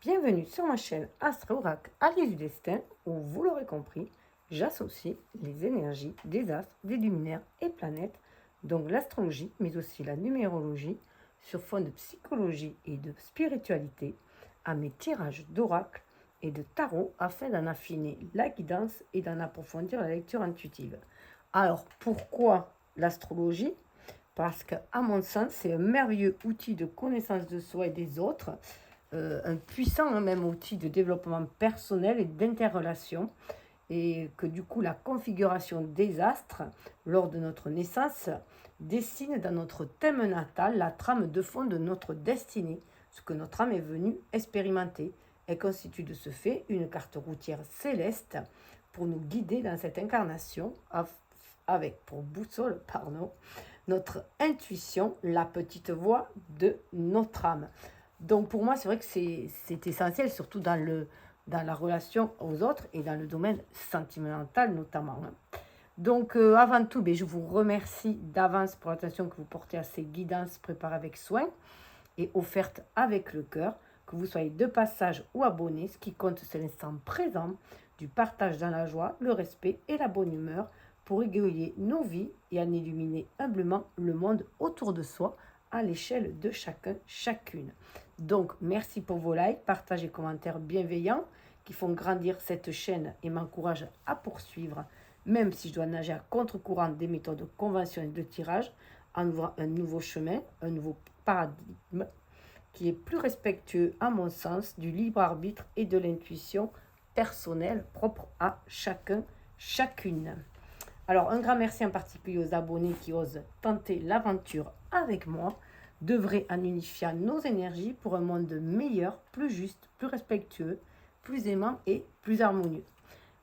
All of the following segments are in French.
Bienvenue sur ma chaîne Astro-Oracle Alliés du Destin où, vous l'aurez compris, j'associe les énergies des astres, des luminaires et planètes, donc l'astrologie, mais aussi la numérologie, sur fond de psychologie et de spiritualité, à mes tirages d'oracle et de tarot afin d'en affiner la guidance et d'en approfondir la lecture intuitive. Alors, pourquoi l'astrologie? Parce qu'à mon sens, c'est un merveilleux outil de connaissance de soi et des autres, un puissant même outil de développement personnel et d'interrelation, et que du coup la configuration des astres lors de notre naissance dessine dans notre thème natal la trame de fond de notre destinée, ce que notre âme est venue expérimenter. Elle constitue de ce fait une carte routière céleste pour nous guider dans cette incarnation avec pour boussole notre intuition, la petite voix de notre âme. Donc pour moi, c'est vrai que c'est essentiel, surtout dans la relation aux autres et dans le domaine sentimental notamment. Donc avant tout, je vous remercie d'avance pour l'attention que vous portez à ces guidances préparées avec soin et offertes avec le cœur. Que vous soyez de passage ou abonné, ce qui compte, c'est l'instant présent du partage dans la joie, le respect et la bonne humeur pour égayer nos vies et en illuminer humblement le monde autour de soi à l'échelle de chacun, chacune. Donc, merci pour vos likes, partages et commentaires bienveillants qui font grandir cette chaîne et m'encouragent à poursuivre, même si je dois nager à contre-courant des méthodes conventionnelles de tirage, en ouvrant un nouveau chemin, un nouveau paradigme qui est plus respectueux, à mon sens, du libre arbitre et de l'intuition personnelle propre à chacun, chacune. Alors, un grand merci en particulier aux abonnés qui osent tenter l'aventure avec moi, d'œuvrer en unifiant nos énergies pour un monde meilleur, plus juste, plus respectueux, plus aimant et plus harmonieux.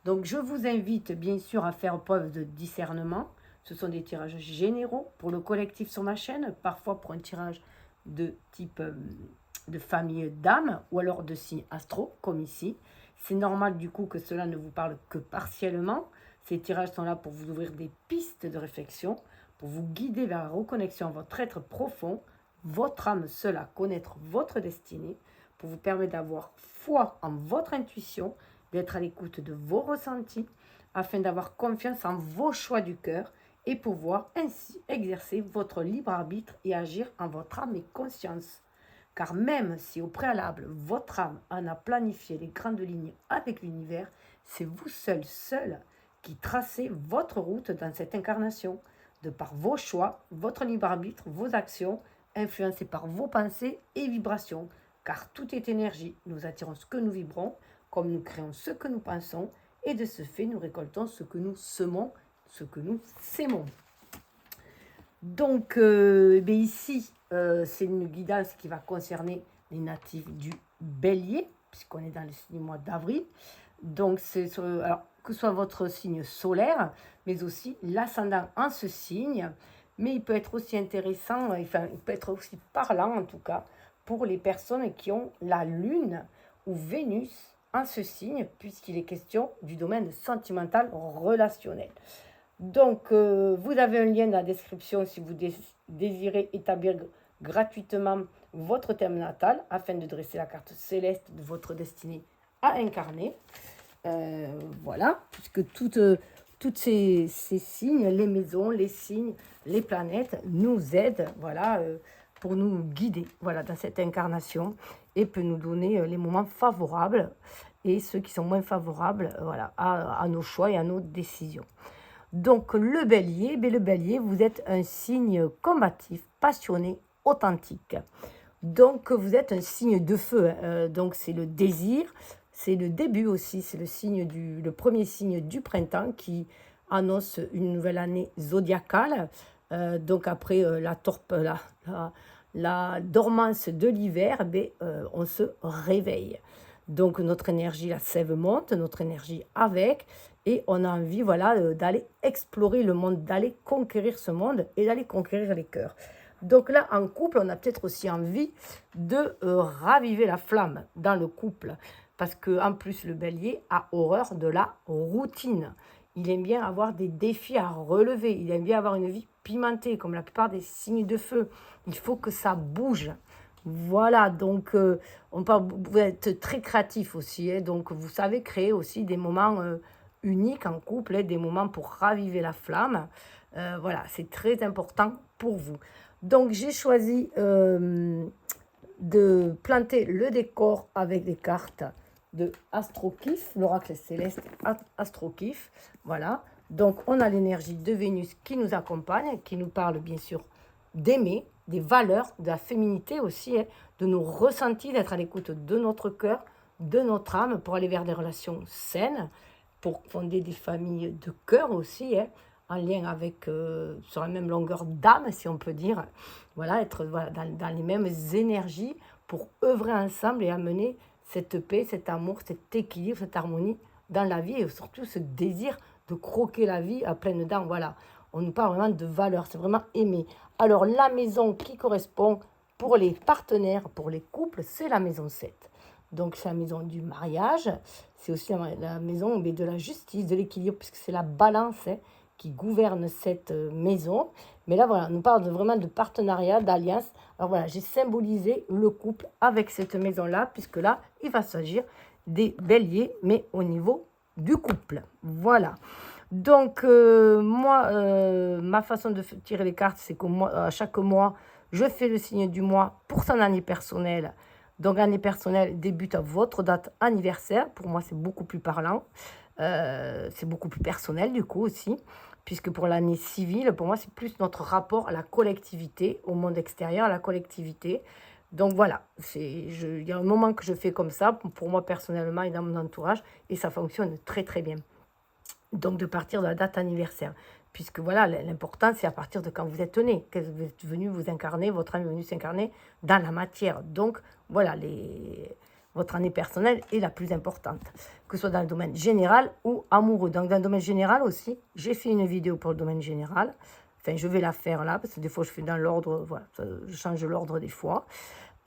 Donc, je vous invite bien sûr à faire preuve de discernement. Ce sont des tirages généraux pour le collectif sur ma chaîne, parfois pour un tirage de type de famille d'âme ou alors de signe astro, comme ici. C'est normal du coup que cela ne vous parle que partiellement. Ces tirages sont là pour vous ouvrir des pistes de réflexion, pour vous guider vers la reconnexion à votre être profond, votre âme seule à connaître votre destinée, pour vous permettre d'avoir foi en votre intuition, d'être à l'écoute de vos ressentis, afin d'avoir confiance en vos choix du cœur et pouvoir ainsi exercer votre libre arbitre et agir en votre âme et conscience. Car même si au préalable, votre âme en a planifié les grandes lignes avec l'univers, c'est vous seul qui tracez votre route dans cette incarnation, de par vos choix, votre libre arbitre, vos actions, influencées par vos pensées et vibrations. Car tout est énergie, nous attirons ce que nous vibrons, comme nous créons ce que nous pensons, et de ce fait, nous récoltons ce que nous semons, ce que nous sémons. Donc, ici, c'est une guidance qui va concerner les natifs du Bélier, puisqu'on est dans le mois d'avril. Donc, alors, que ce soit votre signe solaire, mais aussi l'ascendant en ce signe. Mais il peut être aussi intéressant, il peut être aussi parlant en tout cas, pour les personnes qui ont la Lune ou Vénus en ce signe, puisqu'il est question du domaine sentimental relationnel. Donc, vous avez un lien dans la description si vous désirez établir gratuitement votre thème natal afin de dresser la carte céleste de votre destinée à incarner. Voilà, puisque toutes ces signes, les maisons, les signes, les planètes nous aident, voilà, pour nous guider, voilà, dans cette incarnation et peut nous donner les moments favorables et ceux qui sont moins favorables, voilà, à nos choix et à nos décisions. Donc le bélier, vous êtes un signe combatif, passionné, authentique. Donc vous êtes un signe de feu, donc c'est le désir, c'est le début aussi, c'est le premier signe du printemps qui annonce une nouvelle année zodiacale. Donc après la dormance de l'hiver, on se réveille. Donc notre énergie, la sève monte, notre énergie avec, et on a envie, voilà, d'aller explorer le monde, d'aller conquérir ce monde et d'aller conquérir les cœurs. Donc là, en couple, on a peut-être aussi envie de raviver la flamme dans le couple, parce qu'en plus, le bélier a horreur de la routine. Il aime bien avoir des défis à relever, il aime bien avoir une vie pimentée, comme la plupart des signes de feu. Il faut que ça bouge. Voilà, donc vous êtes très créatif aussi, hein, donc vous savez créer aussi des moments uniques en couple, hein, des moments pour raviver la flamme. Voilà, c'est très important pour vous. Donc j'ai choisi de planter le décor avec des cartes de Astrokif, l'oracle céleste Astrokif. Voilà, donc on a l'énergie de Vénus qui nous accompagne, qui nous parle bien sûr d'aimer, des valeurs, de la féminité aussi, hein, de nos ressentis, d'être à l'écoute de notre cœur, de notre âme pour aller vers des relations saines, pour fonder des familles de cœur aussi, hein, en lien avec, sur la même longueur d'âme, si on peut dire. Voilà, être voilà, dans les mêmes énergies pour œuvrer ensemble et amener cette paix, cet amour, cet équilibre, cette harmonie dans la vie et surtout ce désir de croquer la vie à pleines dents. Voilà, on nous parle vraiment de valeurs, c'est vraiment aimer. Alors, la maison qui correspond pour les partenaires, pour les couples, c'est la maison 7. Donc, c'est la maison du mariage, c'est aussi la maison de la justice, de l'équilibre, puisque c'est la balance, hein, qui gouverne cette maison. Mais là, voilà, on nous parle vraiment de partenariat, d'alliance. Alors voilà, j'ai symbolisé le couple avec cette maison-là, puisque là, il va s'agir des béliers, mais au niveau du couple. Voilà. Donc, moi, ma façon de tirer les cartes, c'est que à chaque mois, je fais le signe du mois pour son année personnelle. Donc, l'année personnelle débute à votre date anniversaire. Pour moi, c'est beaucoup plus parlant. C'est beaucoup plus personnel, du coup, aussi. Puisque pour l'année civile, pour moi, c'est plus notre rapport à la collectivité, au monde extérieur, à la collectivité. Donc, voilà. Il y a un moment que je fais comme ça, pour moi, personnellement, et dans mon entourage. Et ça fonctionne très, très bien. Donc de partir de la date anniversaire. Puisque voilà, l'important c'est à partir de quand vous êtes né, que vous êtes venu vous incarner, votre âme est venue s'incarner dans la matière. Donc voilà, votre année personnelle est la plus importante, que ce soit dans le domaine général ou amoureux. Donc dans le domaine général aussi, j'ai fait une vidéo pour le domaine général. Enfin, je vais la faire là, parce que des fois je fais dans l'ordre, voilà, je change l'ordre des fois.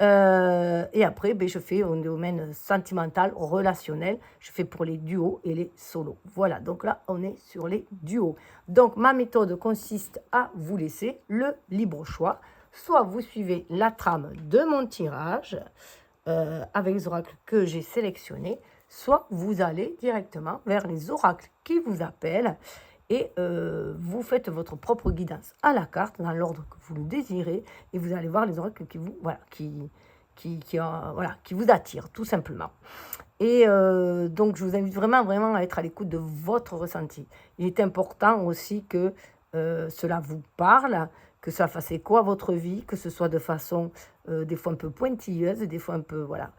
Et après, je fais au domaine sentimental, relationnel. Je fais pour les duos et les solos. Voilà, donc là, on est sur les duos. Donc, ma méthode consiste à vous laisser le libre choix. Soit vous suivez la trame de mon tirage avec les oracles que j'ai sélectionnés, soit vous allez directement vers les oracles qui vous appellent et vous faites votre propre guidance à la carte dans l'ordre que vous le désirez et vous allez voir les oracles qui vous, voilà, qui vous attirent tout simplement. Et donc je vous invite vraiment, vraiment à être à l'écoute de votre ressenti. Il est important aussi que cela vous parle, que ça fasse écho à votre vie, que ce soit de façon des fois un peu pointilleuse, des fois un peu, voilà.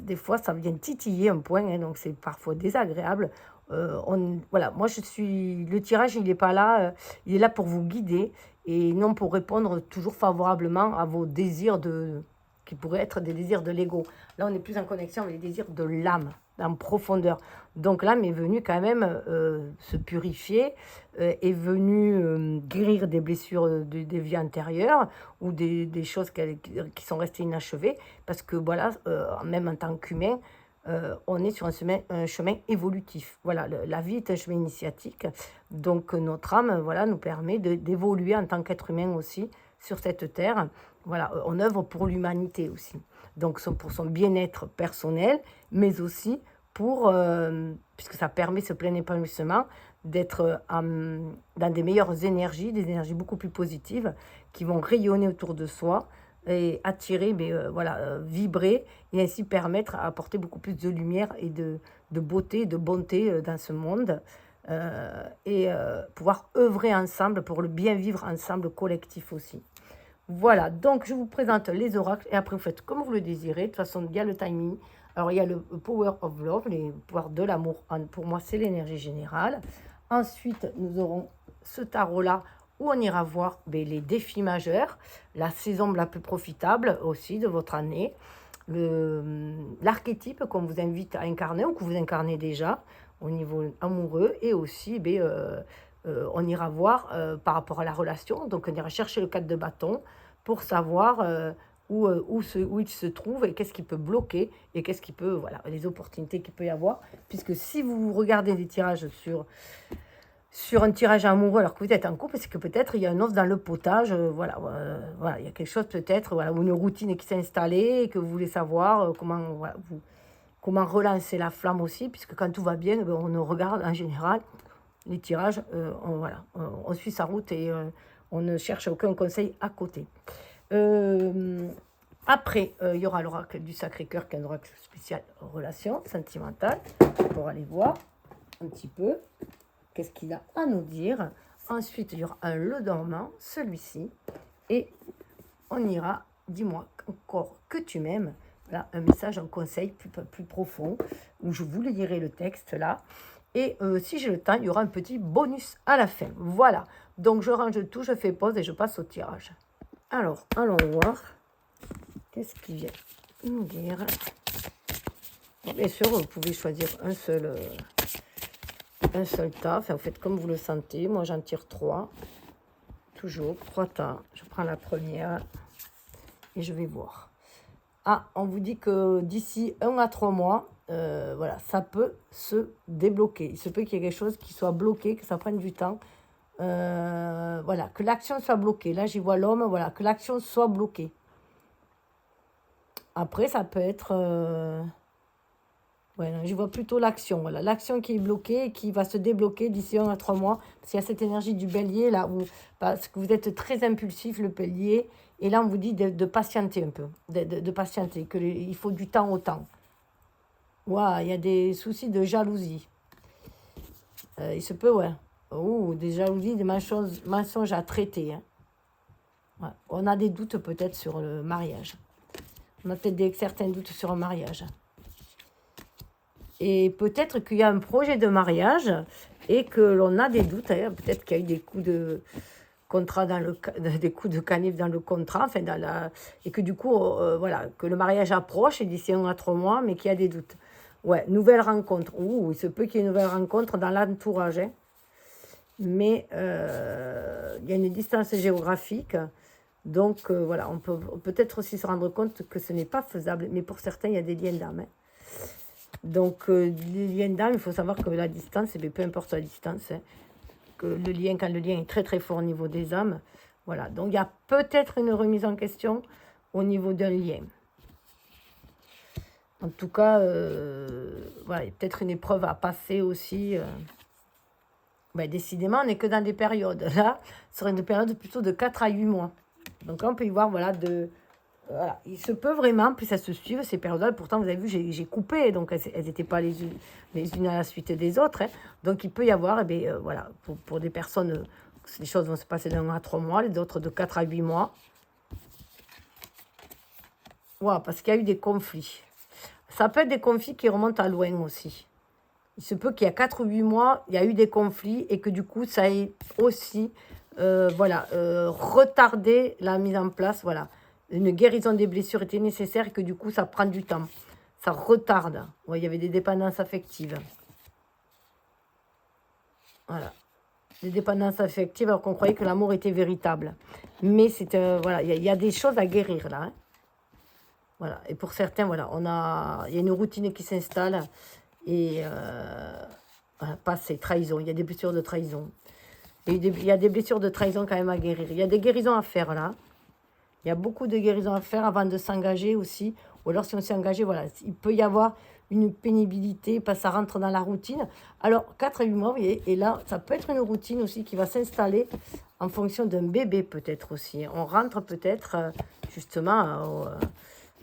Des fois, ça vient titiller un point, hein, donc c'est parfois désagréable. Voilà, moi le tirage, il n'est pas là, il est là pour vous guider et non pour répondre toujours favorablement à vos désirs qui pourraient être des désirs de l'ego. Là, on est plus en connexion avec les désirs de l'âme, en profondeur. Donc l'âme est venue quand même se purifier, est venue guérir des blessures des vies antérieures ou des choses qui sont restées inachevées, parce que voilà, même en tant qu'humain, on est sur un chemin évolutif. Voilà, la vie est un chemin initiatique. Donc notre âme, voilà, nous permet d'évoluer en tant qu'être humain aussi sur cette terre. Voilà, on œuvre pour l'humanité aussi. Donc pour son bien-être personnel, mais aussi pour, puisque ça permet ce plein épanouissement, d'être dans des meilleures énergies, des énergies beaucoup plus positives qui vont rayonner autour de soi et attirer, vibrer et ainsi permettre à apporter beaucoup plus de lumière et de beauté, de bonté dans ce monde et pouvoir œuvrer ensemble pour le bien vivre ensemble collectif aussi. Voilà, donc je vous présente les oracles et après vous faites comme vous le désirez. De toute façon, il y a le timing. Alors, il y a le Power of Love, les pouvoirs de l'amour. Pour moi, c'est l'énergie générale. Ensuite, nous aurons ce tarot-là où on ira voir les défis majeurs, la saison la plus profitable aussi de votre année, l'archétype qu'on vous invite à incarner ou que vous incarnez déjà au niveau amoureux et aussi, on ira voir par rapport à la relation. Donc, on ira chercher le 4 de bâton pour savoir où il se trouve et qu'est-ce qui peut bloquer et qu'est-ce qui peut, voilà, les opportunités qu'il peut y avoir. Puisque si vous regardez des tirages sur sur un tirage amoureux alors que vous êtes en couple, c'est que peut-être il y a un os dans le potage, voilà, voilà, il y a quelque chose peut-être, voilà, ou une routine qui s'est installée et que vous voulez savoir comment, voilà, comment relancer la flamme aussi, puisque quand tout va bien, on regarde en général les tirages, voilà, on suit sa route et on ne cherche aucun conseil à côté. Après, il y aura l'oracle du Sacré-Cœur, qui est un oracle spécial relation sentimentale, pour aller voir un petit peu qu'est-ce qu'il a à nous dire. Ensuite, il y aura un le dormant, celui-ci, et on ira, dis-moi encore que tu m'aimes. Voilà, un message, un conseil plus profond, où je vous lirai le texte là. Et si j'ai le temps, il y aura un petit bonus à la fin. Voilà, donc je range tout, je fais pause et je passe au tirage. Alors, allons voir. Qu'est-ce qu'il vient nous dire? Bien sûr, vous pouvez choisir un seul tas. Enfin, vous faites comme vous le sentez. Moi, j'en tire 3. Toujours 3 tas. Je prends la première et je vais voir. Ah, on vous dit que d'ici 1 à 3 mois, voilà, ça peut se débloquer. Il se peut qu'il y ait quelque chose qui soit bloqué, que ça prenne du temps. Voilà, que l'action soit bloquée. Là, j'y vois l'homme, voilà, que l'action soit bloquée. Après, ça peut être... ouais, je vois plutôt l'action. Voilà, l'action qui est bloquée et qui va se débloquer d'ici 1 à 3 mois. Parce qu'il y a cette énergie du bélier, là, où, parce que vous êtes très impulsif, le bélier. Et là, on vous dit de patienter un peu. De patienter, qu'il faut du temps au temps. Ouais, il y a des soucis de jalousie. Il se peut, ouais. Oh, des jalousies, des mensonges à traiter. Hein. Ouais. On a des doutes peut-être sur le mariage. On a peut-être certains doutes sur un mariage. Et peut-être qu'il y a un projet de mariage et que l'on a des doutes. Hein. Peut-être qu'il y a eu des coups de contrat des coups de canif dans le contrat, enfin et que du coup, voilà, que le mariage approche et d'ici 1 à 3 mois, mais qu'il y a des doutes. Ouais, nouvelle rencontre. Ouh, il se peut qu'il y ait une nouvelle rencontre dans l'entourage. Hein. Mais il y a une distance géographique. Donc, voilà, on peut peut-être aussi se rendre compte que ce n'est pas faisable. Mais pour certains, il y a des liens d'âme. Hein. Donc, les liens d'âme, il faut savoir que la distance, peu importe la distance, hein, que le lien, quand le lien est très très fort au niveau des âmes, voilà. Donc, il y a peut-être une remise en question au niveau d'un lien. En tout cas, voilà, il y a peut-être une épreuve à passer aussi. Ben, décidément, on n'est que dans des périodes. Là, ce serait une période plutôt de 4 à 8 mois. Donc là, on peut y voir, voilà, voilà. Il se peut vraiment, puis ça se suive, ces périodes-là. Pourtant, vous avez vu, j'ai coupé, donc elles n'étaient pas les unes à la suite des autres. Hein. Donc, il peut y avoir, eh bien, voilà, pour des personnes, les choses vont se passer d'1 à 3 mois, les autres de 4 à 8 mois. Voilà, parce qu'il y a eu des conflits. Ça peut être des conflits qui remontent à loin aussi. Il se peut qu'il y a 4 ou 8 mois, il y a eu des conflits et que du coup, ça ait aussi voilà, retardé la mise en place. Voilà. Une guérison des blessures était nécessaire et que du coup, ça prend du temps. Ça retarde. Ouais, il y avait des dépendances affectives. Voilà. Des dépendances affectives alors qu'on croyait que l'amour était véritable. Mais c'est voilà, il y a des choses à guérir là. Hein. Voilà. Et pour certains, voilà, il y a une routine qui s'installe. Et voilà, passer, trahison, il y a des blessures de trahison. Et il y a des blessures de trahison quand même à guérir. Il y a des guérisons à faire là. Il y a beaucoup de guérisons à faire avant de s'engager aussi. Ou alors si on s'est engagé, voilà, il peut y avoir une pénibilité, parce que ça rentre dans la routine. Alors 4 à 8 mois, vous voyez, et là, ça peut être une routine aussi qui va s'installer en fonction d'un bébé peut-être aussi. On rentre peut-être justement...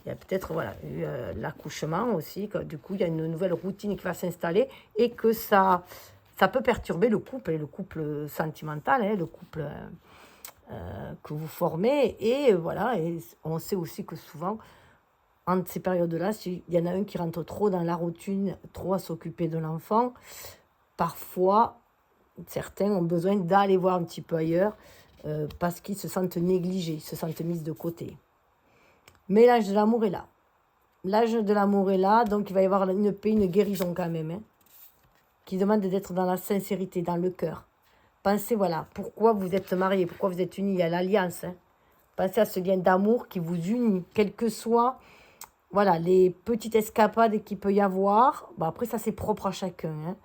il y a peut-être voilà, eu l'accouchement aussi, que, du coup, il y a une nouvelle routine qui va s'installer et que ça peut perturber le couple, et le couple sentimental, hein, le couple que vous formez. Et voilà, et on sait aussi que souvent, entre ces périodes-là, s'il y en a un qui rentre trop dans la routine, trop à s'occuper de l'enfant, parfois, certains ont besoin d'aller voir un petit peu ailleurs parce qu'ils se sentent négligés, ils se sentent mis de côté. Mais l'âge de l'amour est là. L'âge de l'amour est là, donc il va y avoir une paix, une guérison quand même, hein, qui demande d'être dans la sincérité, dans le cœur. Pensez, voilà, pourquoi vous êtes mariés, pourquoi vous êtes unis, il y a l'alliance. Hein. Pensez à ce lien d'amour qui vous unit, quelles que soient voilà, les petites escapades qu'il peut y avoir. Bon, après, ça, c'est propre à chacun. Hein.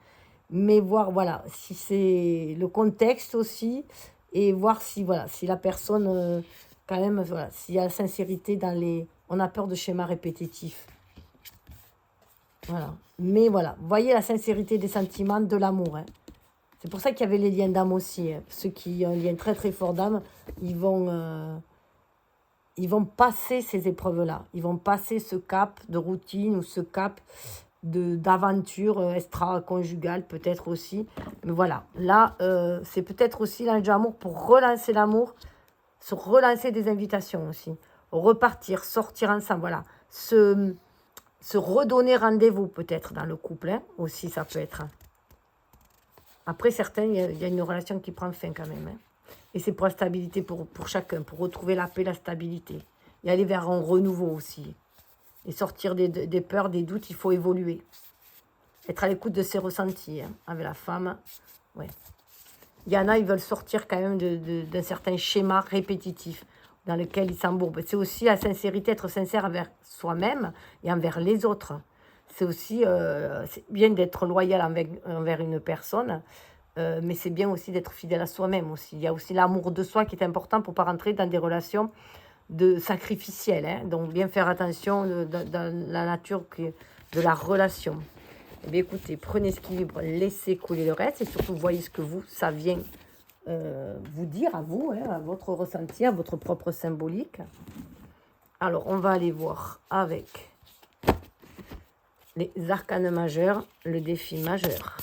mais voir, voilà, si c'est le contexte aussi, et voir si, voilà, si la personne, quand même, voilà, s'il y a sincérité dans les... On a peur de schémas répétitifs. Voilà. Mais voilà, voyez la sincérité des sentiments, de l'amour. Hein. C'est pour ça qu'il y avait les liens d'âme aussi. Hein. Ceux qui ont un lien très très fort d'âme, ils vont passer ces épreuves-là. Ils vont passer ce cap de routine ou ce cap d'aventure extra-conjugale peut-être aussi. Mais voilà, là, c'est peut-être aussi l'ange de l'amour pour relancer l'amour, se relancer des invitations aussi. Repartir, sortir ensemble, voilà. Se redonner rendez-vous peut-être dans le couple, hein, aussi ça peut être. Après, certains, il y a une relation qui prend fin quand même. Hein. Et c'est pour la stabilité pour chacun, pour retrouver la paix, la stabilité. Et aller vers un renouveau aussi. Et sortir des peurs, des doutes, il faut évoluer. Être à l'écoute de ses ressentis hein, avec la femme. Ouais. Il y en a, ils veulent sortir quand même d'un certain schéma répétitif dans lequel ils s'embourbent. C'est aussi la sincérité, être sincère envers soi-même et envers les autres. C'est aussi c'est bien d'être loyal envers une personne, mais c'est bien aussi d'être fidèle à soi-même aussi. Il y a aussi l'amour de soi qui est important pour ne pas rentrer dans des relations sacrificielles. Hein. Donc, bien faire attention dans la nature de la relation. Eh bien, écoutez, prenez ce qui vibre, laissez couler le reste et surtout, voyez ce que ça vient vous dire à vous, hein, à votre ressenti, à votre propre symbolique. Alors, on va aller voir avec les arcanes majeurs, le défi majeur.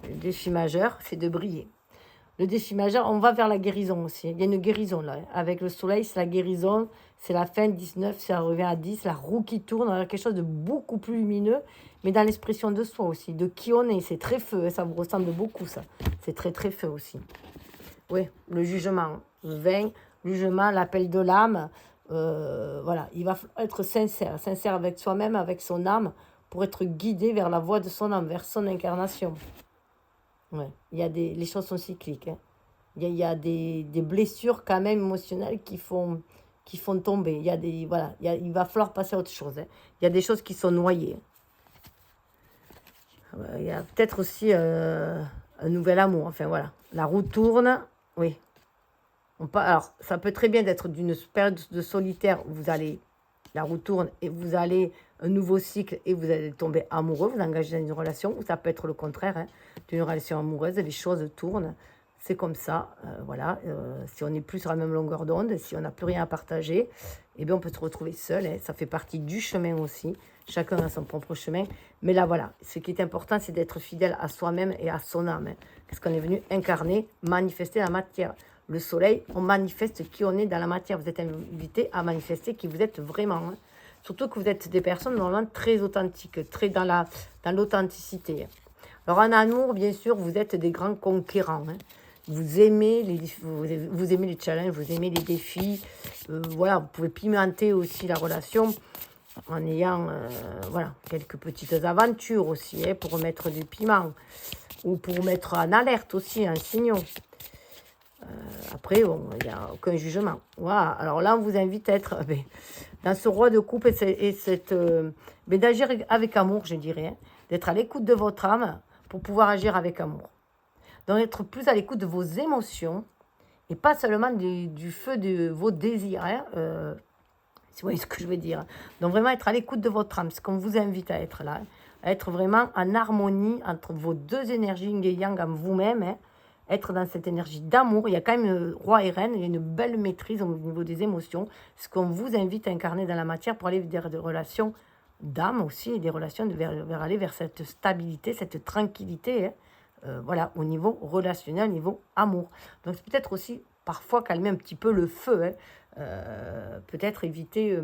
Le défi majeur, c'est de briller. Le défi majeur, on va vers la guérison aussi. Il y a une guérison là. Avec le soleil, c'est la guérison. C'est la fin, 19, ça revient à 10. La roue qui tourne, on a quelque chose de beaucoup plus lumineux. Mais dans l'expression de soi aussi, de qui on est. C'est très feu, ça vous ressemble beaucoup ça. C'est très très feu aussi. Oui, le jugement. 20, jugement, l'appel de l'âme. Voilà, il va être sincère. Sincère avec soi-même, avec son âme, pour être guidé vers la voie de son âme, vers son incarnation. Ouais. Les choses sont cycliques. Hein. Il y a des blessures quand même émotionnelles qui font tomber. Il va falloir passer à autre chose. Hein. Il y a des choses qui sont noyées. Il y a peut-être aussi un nouvel amour. Enfin voilà, la roue tourne. Oui. Alors, ça peut très bien être d'une période de solitaire où la roue tourne et vous allez un nouveau cycle et vous allez tomber amoureux, vous engagez dans une relation, ou ça peut être le contraire, hein, d'une relation amoureuse, les choses tournent, c'est comme ça, voilà, si on n'est plus sur la même longueur d'onde, si on n'a plus rien à partager, eh bien on peut se retrouver seul, hein, ça fait partie du chemin aussi, chacun a son propre chemin, mais là voilà, ce qui est important c'est d'être fidèle à soi-même et à son âme, hein, parce qu'on est venu incarner, manifester la matière. Le soleil, on manifeste qui on est dans la matière, vous êtes invité à manifester qui vous êtes vraiment, hein. Surtout que vous êtes des personnes normalement très authentiques, très dans l'authenticité. Alors en amour, bien sûr, vous êtes des grands conquérants. Hein. Vous aimez les challenges, vous aimez les défis. Voilà, vous pouvez pimenter aussi la relation en ayant voilà, quelques petites aventures aussi, hein, pour mettre du piment. Ou pour mettre en alerte aussi, un signal. Après, bon, il n'y a aucun jugement. Voilà. Alors là, on vous invite à être dans ce roi de coupe mais d'agir avec amour, je dirais. Hein, d'être à l'écoute de votre âme pour pouvoir agir avec amour. Donc, être plus à l'écoute de vos émotions et pas seulement du feu de vos désirs. Hein, si vous voyez ce que je veux dire. Donc, vraiment être à l'écoute de votre âme. C'est ce qu'on vous invite à être là. Hein, à être vraiment en harmonie entre vos deux énergies, yin et yang, en vous-même. Hein, être dans cette énergie d'amour. Il y a quand même roi et reine, il y a une belle maîtrise au niveau des émotions. Ce qu'on vous invite à incarner dans la matière pour aller vers des relations d'âme aussi, et des relations aller vers cette stabilité, cette tranquillité, hein, voilà, au niveau relationnel, au niveau amour. Donc c'est peut-être aussi parfois calmer un petit peu le feu, hein, peut-être éviter,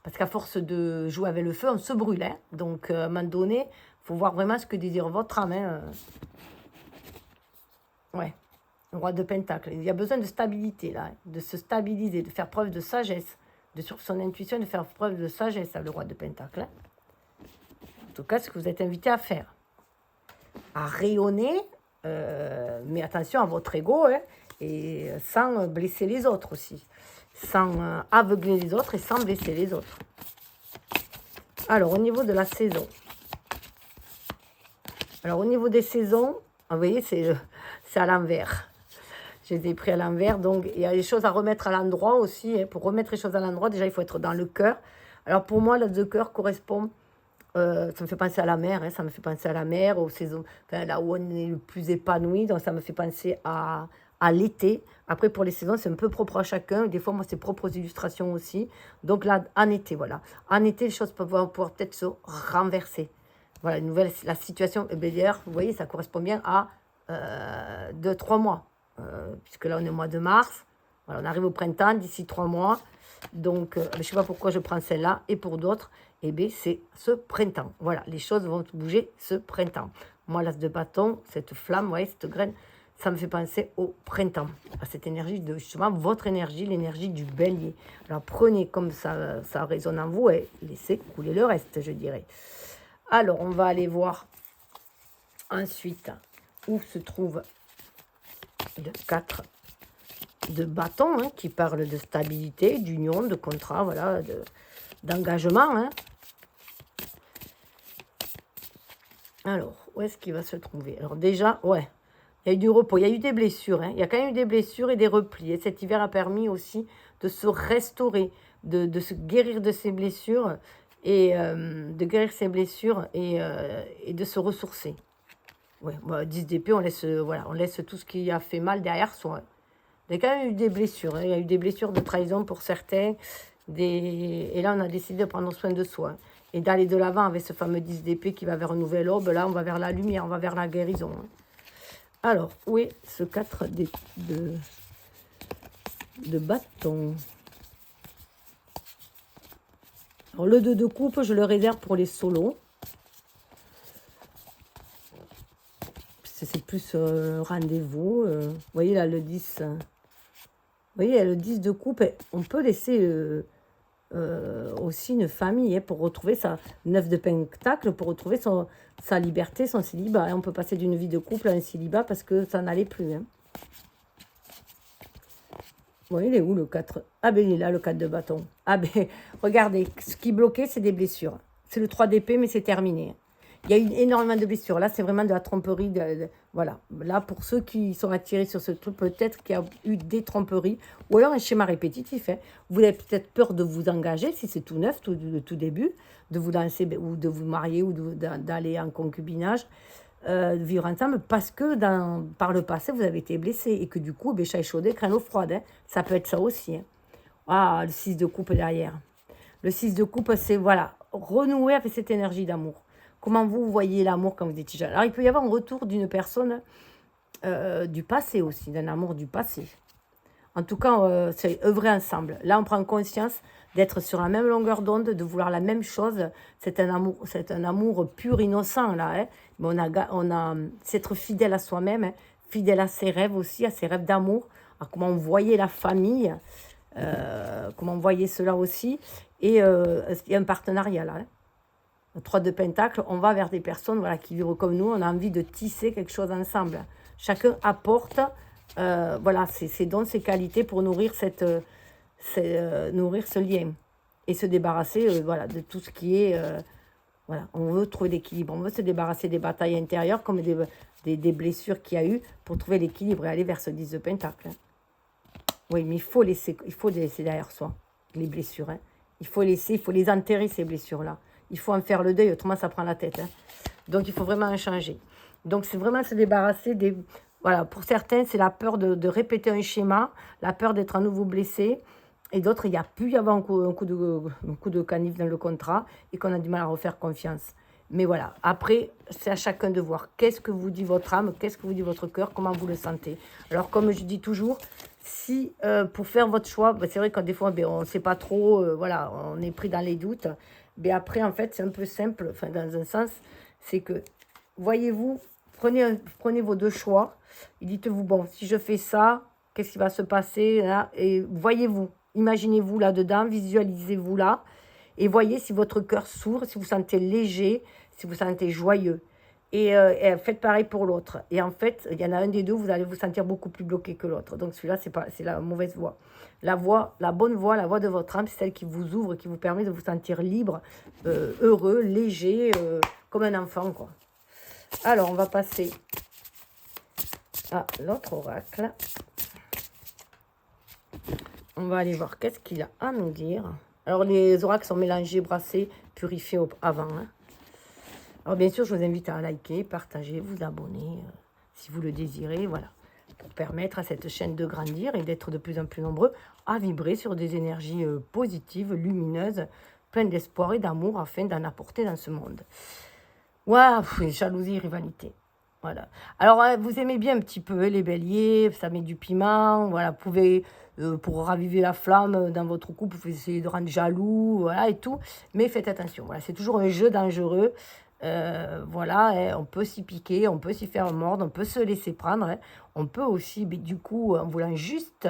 parce qu'à force de jouer avec le feu, on se brûle. Hein, donc à un moment donné, il faut voir vraiment ce que désire votre âme. Hein, ouais, le roi de Pentacle. Il y a besoin de stabilité, là, hein, de se stabiliser, de faire preuve de sagesse, sur son intuition, de faire preuve de sagesse, le roi de Pentacle. Hein. En tout cas, ce que vous êtes invité à faire. À rayonner, mais attention à votre ego, hein, et sans blesser les autres aussi. Sans aveugler les autres et sans blesser les autres. Alors, au niveau de la saison, Alors, au niveau des saisons, vous voyez, c'est à l'envers. Je les ai pris à l'envers. Donc, il y a des choses à remettre à l'endroit aussi. Hein. Pour remettre les choses à l'endroit, déjà, il faut être dans le cœur. Alors, pour moi, le cœur correspond... ça me fait penser à la mer. Hein, ça me fait penser à la mer, aux saisons, enfin, là où on est le plus épanoui. Donc, ça me fait penser à l'été. Après, pour les saisons, c'est un peu propre à chacun. Des fois, moi, c'est propre aux illustrations aussi. Donc là, en été, voilà. En été, les choses peuvent pouvoir peut-être se renverser. Voilà, la situation, d'ailleurs, vous voyez, ça correspond bien à 2-3 mois. Puisque là, on est au mois de mars. Voilà, on arrive au printemps d'ici 3 mois. Donc, je ne sais pas pourquoi je prends celle-là. Et pour d'autres, eh bien, c'est ce printemps. Voilà, les choses vont bouger ce printemps. Moi, l'as de bâton, cette flamme, vous voyez, cette graine, ça me fait penser au printemps. À cette énergie de, justement, votre énergie, l'énergie du bélier. Alors, prenez comme ça résonne en vous et laissez couler le reste, je dirais. Alors, on va aller voir ensuite où se trouve le 4 de bâton, hein, qui parle de stabilité, d'union, de contrat, voilà, d'engagement. Hein. Alors, où est-ce qu'il va se trouver? Alors déjà, ouais, il y a eu du repos, il y a eu des blessures. Hein. Il y a quand même eu des blessures et des replis. Et cet hiver a permis aussi de se restaurer, de se guérir de ses blessures et de guérir ses blessures et de se ressourcer. Ouais, bah, 10 d'épée, voilà, on laisse tout ce qui a fait mal derrière soi. Il y a quand même eu des blessures. Hein. Il y a eu des blessures de trahison pour certains. Et là, on a décidé de prendre soin de soi. Et d'aller de l'avant avec ce fameux 10 d'épée qui va vers un nouvel aube. Là, on va vers la lumière, on va vers la guérison. Hein. Alors, où est ce 4 de bâton? Alors, le 2 de coupe, je le réserve pour les solos. C'est plus rendez-vous. Vous voyez là, le 10. Vous voyez, le 10 de coupe, on peut laisser aussi une famille hein, pour retrouver sa 9 de pentacle, pour retrouver sa liberté, son célibat. Et on peut passer d'une vie de couple à un célibat parce que ça n'allait plus. Hein. Bon, il est où le 4? Ah ben il est là, le 4 de bâton. Ah ben, regardez, ce qui bloquait, c'est des blessures. C'est le 3 d'épée, mais c'est terminé. Il y a eu énormément de blessures. Là, c'est vraiment de la tromperie. Voilà. Là, pour ceux qui sont attirés sur ce truc, peut-être qu'il y a eu des tromperies ou alors un schéma répétitif. Hein. Vous avez peut-être peur de vous engager, si c'est tout neuf, tout début, de vous lancer ou de vous marier ou d'aller en concubinage, vivre ensemble, parce que par le passé, vous avez été blessé et que du coup, chat échaudé, craint l'eau froide. Hein. Ça peut être ça aussi. Hein. Ah, le 6 de coupe derrière. Le 6 de coupe, c'est, voilà, renouer avec cette énergie d'amour. Comment vous voyez l'amour quand vous étiez jeune? Alors, il peut y avoir un retour d'une personne du passé aussi, d'un amour du passé. En tout cas, c'est œuvrer ensemble. Là, on prend conscience d'être sur la même longueur d'onde, de vouloir la même chose. C'est un amour pur, innocent, là. Hein. Mais c'est être fidèle à soi-même, hein, fidèle à ses rêves aussi, à ses rêves d'amour. Alors, comment on voyait la famille, comment on voyait cela aussi. Et il y a un partenariat, là. Hein. 3 de pentacle, on va vers des personnes voilà, qui vivent comme nous, on a envie de tisser quelque chose ensemble. Chacun apporte voilà, ses dons, ses qualités pour nourrir, nourrir ce lien et se débarrasser voilà, de tout ce qui est... voilà, on veut trouver l'équilibre, on veut se débarrasser des batailles intérieures comme des blessures qu'il y a eu pour trouver l'équilibre et aller vers ce 10 de pentacle. Oui, mais il faut les laisser derrière soi, les blessures. Hein. Il faut les enterrer, ces blessures-là. Il faut en faire le deuil, autrement ça prend la tête. Hein. Donc il faut vraiment en changer. Donc c'est vraiment se débarrasser des... Voilà, pour certains, c'est la peur de répéter un schéma, la peur d'être à nouveau blessé. Et d'autres, il y a pu y avoir un coup de canif dans le contrat et qu'on a du mal à refaire confiance. Mais voilà, après, c'est à chacun de voir. Qu'est-ce que vous dit votre âme, qu'est-ce que vous dit votre cœur, comment vous le sentez. Alors comme je dis toujours, si pour faire votre choix, c'est vrai que des fois, on ne sait pas trop, voilà, on est pris dans les doutes. Mais après, en fait, c'est un peu simple, enfin, dans un sens, c'est que, voyez-vous, prenez vos deux choix et dites-vous, bon, si je fais ça, qu'est-ce qui va se passer là? Et voyez-vous, imaginez-vous là-dedans, visualisez-vous là, et voyez si votre cœur s'ouvre, si vous sentez léger, si vous sentez joyeux. Et faites pareil pour l'autre. Et en fait, il y en a un des deux, vous allez vous sentir beaucoup plus bloqué que l'autre. Donc celui-là, c'est la mauvaise voie. La bonne voie, la voie de votre âme, c'est celle qui vous ouvre, qui vous permet de vous sentir libre, heureux, léger, comme un enfant, quoi. Alors, on va passer à l'autre oracle. On va aller voir qu'est-ce qu'il a à nous dire. Alors, les oracles sont mélangés, brassés, purifiés avant. Hein. Alors, bien sûr, je vous invite à liker, partager, vous abonner, si vous le désirez, voilà. Pour permettre à cette chaîne de grandir et d'être de plus en plus nombreux à vibrer sur des énergies positives, lumineuses, pleines d'espoir et d'amour afin d'en apporter dans ce monde. Waouh, jalousie, rivalité. Voilà. Alors, vous aimez bien un petit peu les béliers, ça met du piment, voilà, vous pouvez, pour raviver la flamme dans votre couple, vous pouvez essayer de rendre jaloux, voilà, et tout, mais faites attention, voilà, c'est toujours un jeu dangereux, voilà, hein, on peut s'y piquer, on peut s'y faire mordre, on peut se laisser prendre, hein, on peut aussi, mais du coup, en voulant juste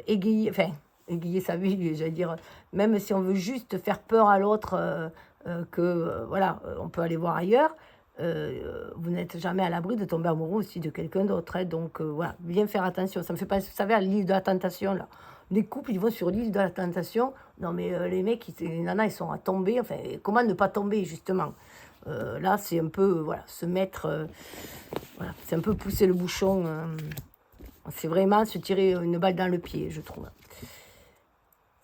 égayer, enfin, égayer sa vie, j'allais dire, même si on veut juste faire peur à l'autre, voilà, on peut aller voir ailleurs, vous n'êtes jamais à l'abri de tomber amoureux aussi de quelqu'un d'autre. Hein, donc voilà, bien faire attention. Ça me fait penser, vous savez, à l'île de la tentation, là. Les couples, ils vont sur l'île de la tentation. Non, mais les mecs, les nanas, ils sont à tomber. Enfin, comment ne pas tomber, justement là, c'est un peu, voilà, se mettre... voilà, c'est un peu pousser le bouchon. C'est vraiment se tirer une balle dans le pied, je trouve.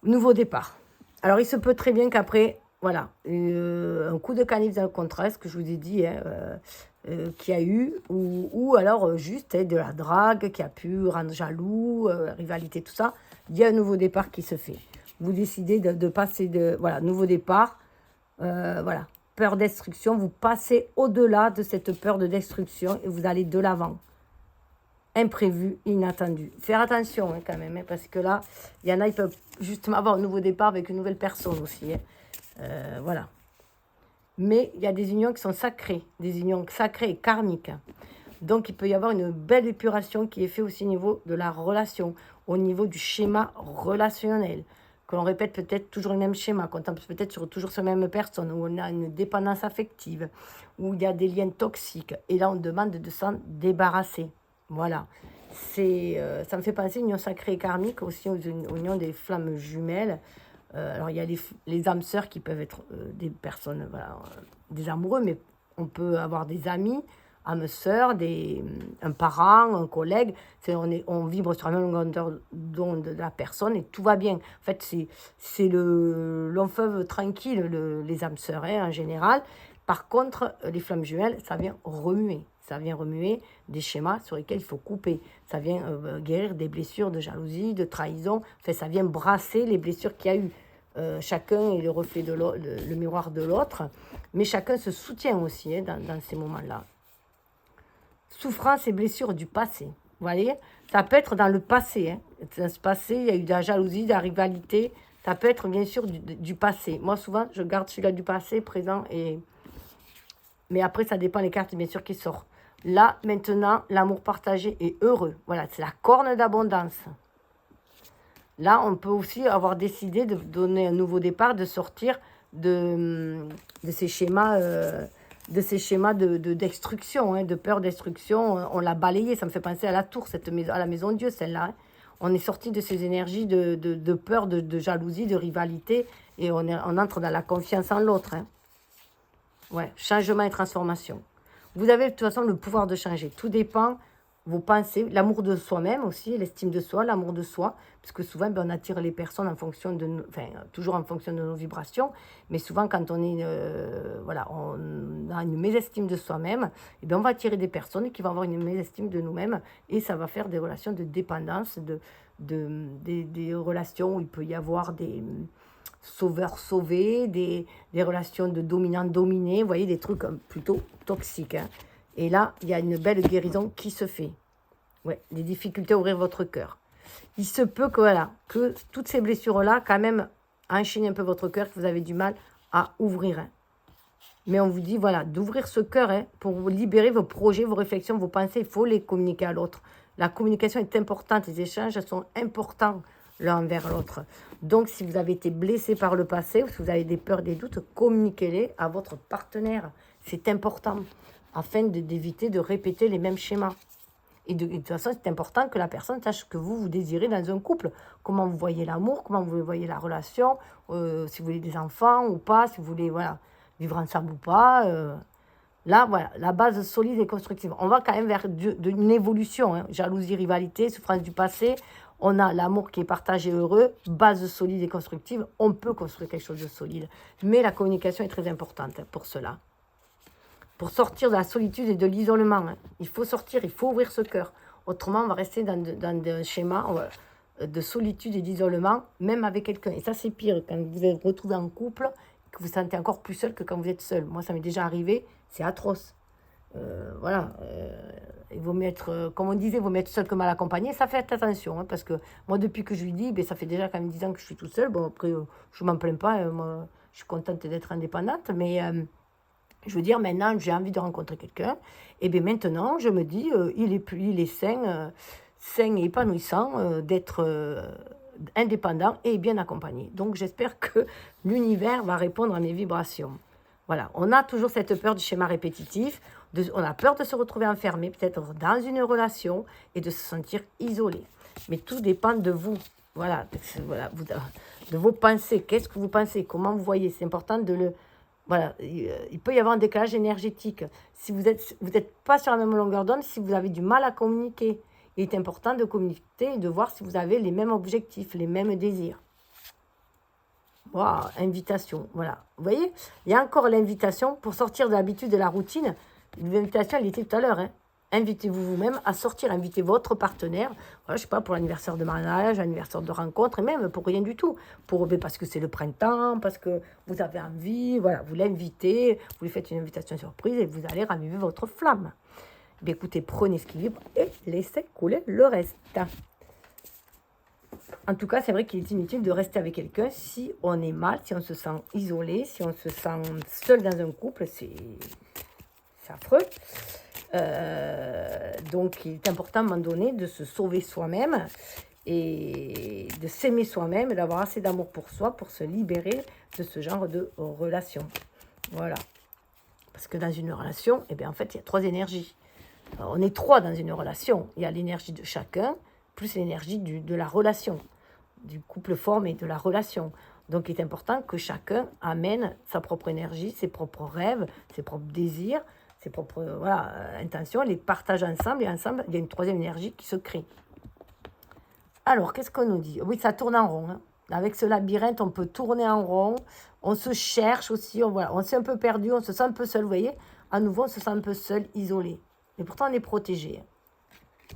Nouveau départ. Alors, il se peut très bien qu'après... Voilà, un coup de canif dans le contrat, ce que je vous ai dit, hein, qu'il y a eu, ou alors juste de la drague qui a pu rendre jaloux, rivalité, tout ça. Il y a un nouveau départ qui se fait. Vous décidez de passer de... Voilà, nouveau départ, voilà, peur de destruction. Vous passez au-delà de cette peur de destruction et vous allez de l'avant. Imprévu, inattendu. Faire attention hein, quand même, hein, parce que là, il y en a, ils peuvent justement avoir un nouveau départ avec une nouvelle personne aussi, hein. Voilà. Mais il y a des unions qui sont sacrées, des unions sacrées et karmiques. Donc, il peut y avoir une belle épuration qui est faite aussi au niveau de la relation, au niveau du schéma relationnel, que l'on répète peut-être toujours le même schéma, qu'on tombe peut-être sur toujours sur la même personne, où on a une dépendance affective, où il y a des liens toxiques. Et là, on demande de s'en débarrasser. Voilà. Ça me fait penser à une union sacrée et karmique, aussi aux unions des flammes jumelles. Alors, il y a les âmes sœurs qui peuvent être des personnes, voilà, des amoureux, mais on peut avoir des amis, âmes sœurs, un parent, un collègue. On vibre sur la même longueur d'onde de la personne et tout va bien. En fait, c'est le long fleuve tranquille, les âmes sœurs, hein, en général. Par contre, les flammes jumelles, ça vient remuer. Ça vient remuer des schémas sur lesquels il faut couper. Ça vient guérir des blessures de jalousie, de trahison. Enfin, ça vient brasser les blessures qu'il y a eu. Chacun est le reflet de le miroir de l'autre. Mais chacun se soutient aussi hein, dans ces moments-là. Souffrance et blessures du passé. Vous voyez, ça peut être dans le passé. Hein. Dans ce passé, il y a eu de la jalousie, de la rivalité. Ça peut être bien sûr du passé. Moi, souvent, je garde celui-là du passé, présent et... Mais après, ça dépend les cartes, bien sûr, qui sortent. Là, maintenant, l'amour partagé est heureux. Voilà, c'est la corne d'abondance. Là, on peut aussi avoir décidé de donner un nouveau départ, de sortir de ces schémas, de destruction, hein, de peur destruction. On l'a balayé, ça me fait penser à la tour, à la maison de Dieu, celle-là. Hein. On est sorti de ces énergies de peur, de jalousie, de rivalité, et on entre dans la confiance en l'autre. Hein. Ouais, changement et transformation. Vous avez de toute façon le pouvoir de changer. Tout dépend, vos pensées, l'amour de soi-même aussi, l'estime de soi, l'amour de soi. Parce que souvent, on attire les personnes en fonction de toujours en fonction de nos vibrations. Mais souvent, quand on est, voilà, on a une mésestime de soi-même, et bien, on va attirer des personnes qui vont avoir une mésestime de nous-mêmes. Et ça va faire des relations de dépendance, des relations où il peut y avoir des sauveur-sauvé, des relations de dominant-dominé, vous voyez, des trucs plutôt toxiques. Hein. Et là, il y a une belle guérison qui se fait. Ouais, des difficultés à ouvrir votre cœur. Il se peut que, voilà, que toutes ces blessures-là, quand même, enchaînent un peu votre cœur, que vous avez du mal à ouvrir. Hein. Mais on vous dit, voilà, d'ouvrir ce cœur hein, pour vous libérer vos projets, vos réflexions, vos pensées, il faut les communiquer à l'autre. La communication est importante, les échanges sont importants l'un envers l'autre. Donc, si vous avez été blessé par le passé, ou si vous avez des peurs, des doutes, communiquez-les à votre partenaire. C'est important, afin d'éviter de répéter les mêmes schémas. Et de toute façon, c'est important que la personne sache ce que vous désirez dans un couple. Comment vous voyez l'amour, comment vous voyez la relation, si vous voulez des enfants ou pas, si vous voulez voilà, vivre ensemble ou pas. Là, voilà, la base solide et constructive. On va quand même vers une évolution. Hein. Jalousie, rivalité, souffrance du passé. On a l'amour qui est partagé heureux, base solide et constructive. On peut construire quelque chose de solide. Mais la communication est très importante pour cela. Pour sortir de la solitude et de l'isolement. Hein. Il faut sortir, il faut ouvrir ce cœur. Autrement, on va rester dans un schéma de solitude et d'isolement, même avec quelqu'un. Et ça, c'est pire quand vous vous retrouvez en couple, que vous vous sentez encore plus seul que quand vous êtes seul. Moi, ça m'est déjà arrivé, c'est atroce. Voilà, il vaut mieux être, comme on disait, il vaut mieux être seul que mal accompagné. Ça fait attention, hein, parce que moi, depuis que je lui dis, ben, ça fait déjà quand même 10 ans que je suis tout seul. Bon, après, je m'en plains pas, moi, je suis contente d'être indépendante, mais je veux dire, maintenant, j'ai envie de rencontrer quelqu'un. Et bien maintenant, je me dis, il est sain et épanouissant d'être indépendant et bien accompagné. Donc, j'espère que l'univers va répondre à mes vibrations. Voilà, on a toujours cette peur du schéma répétitif, on a peur de se retrouver enfermé, peut-être dans une relation, et de se sentir isolé. Mais tout dépend de vous, voilà, de vos pensées. Qu'est-ce que vous pensez? Comment vous voyez? C'est important de le... Voilà, il peut y avoir un décalage énergétique. Si vous êtes pas sur la même longueur d'onde, si vous avez du mal à communiquer, il est important de communiquer et de voir si vous avez les mêmes objectifs, les mêmes désirs. Wow, invitation, voilà. Vous voyez, il y a encore l'invitation pour sortir de l'habitude de la routine. L'invitation, elle était tout à l'heure. Hein. Invitez-vous vous-même à sortir, invitez votre partenaire. Voilà, je sais pas, pour l'anniversaire de mariage, l'anniversaire de rencontre, et même pour rien du tout. Parce que c'est le printemps, parce que vous avez envie, voilà, vous l'invitez, vous lui faites une invitation surprise et vous allez raviver votre flamme. Bien, écoutez, prenez ce qui vibre et laissez couler le reste. En tout cas, c'est vrai qu'il est inutile de rester avec quelqu'un si on est mal, si on se sent isolé, si on se sent seul dans un couple, c'est affreux. Donc, il est important à un moment donné de se sauver soi-même et de s'aimer soi-même et d'avoir assez d'amour pour soi pour se libérer de ce genre de relation. Voilà. Parce que dans une relation, eh bien, en fait, il y a 3 énergies. Alors, on est 3 dans une relation. Il y a l'énergie de chacun, plus l'énergie de la relation, du couple formé, de la relation. Donc, il est important que chacun amène sa propre énergie, ses propres rêves, ses propres désirs, ses propres intentions, les partage ensemble, et ensemble, il y a une 3e énergie qui se crée. Alors, qu'est-ce qu'on nous dit? Oui, ça tourne en rond. Hein. Avec ce labyrinthe, on peut tourner en rond, on se cherche aussi, on s'est un peu perdu, on se sent un peu seul, vous voyez? À nouveau, on se sent un peu seul, isolé. Mais pourtant, on est protégé.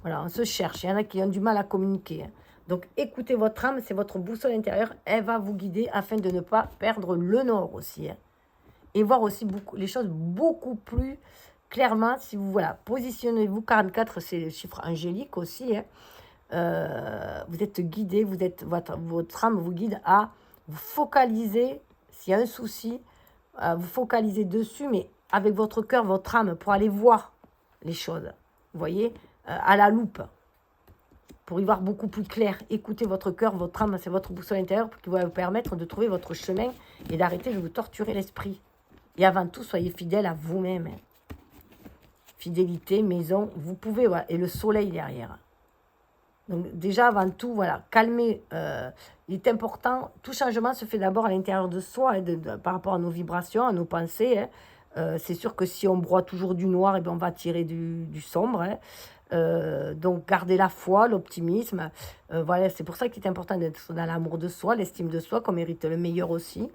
Voilà, on se cherche. Il y en a qui ont du mal à communiquer. Donc, écoutez votre âme, c'est votre boussole intérieure. Elle va vous guider afin de ne pas perdre le nord aussi. Et voir aussi les choses beaucoup plus clairement. Si vous, positionnez-vous. 44, c'est le chiffre angélique aussi. Vous êtes guidé, votre âme vous guide à vous focaliser. S'il y a un souci, vous focaliser dessus, mais avec votre cœur, votre âme, pour aller voir les choses. Vous voyez, à la loupe. Pour y voir beaucoup plus clair, écoutez votre cœur, votre âme, c'est votre boussole intérieure qui va vous permettre de trouver votre chemin et d'arrêter de vous torturer l'esprit. Et avant tout, soyez fidèle à vous-même. Fidélité, maison, vous pouvez, voilà, et le soleil derrière. Donc déjà, avant tout, voilà, calmez. Il est important, tout changement se fait d'abord à l'intérieur de soi, par rapport à nos vibrations, à nos pensées. C'est sûr que si on broie toujours du noir, on va tirer du sombre. Donc, gardez la foi, l'optimisme. Voilà, c'est pour ça qu'il est important d'être dans l'amour de soi, l'estime de soi, qu'on mérite le meilleur aussi,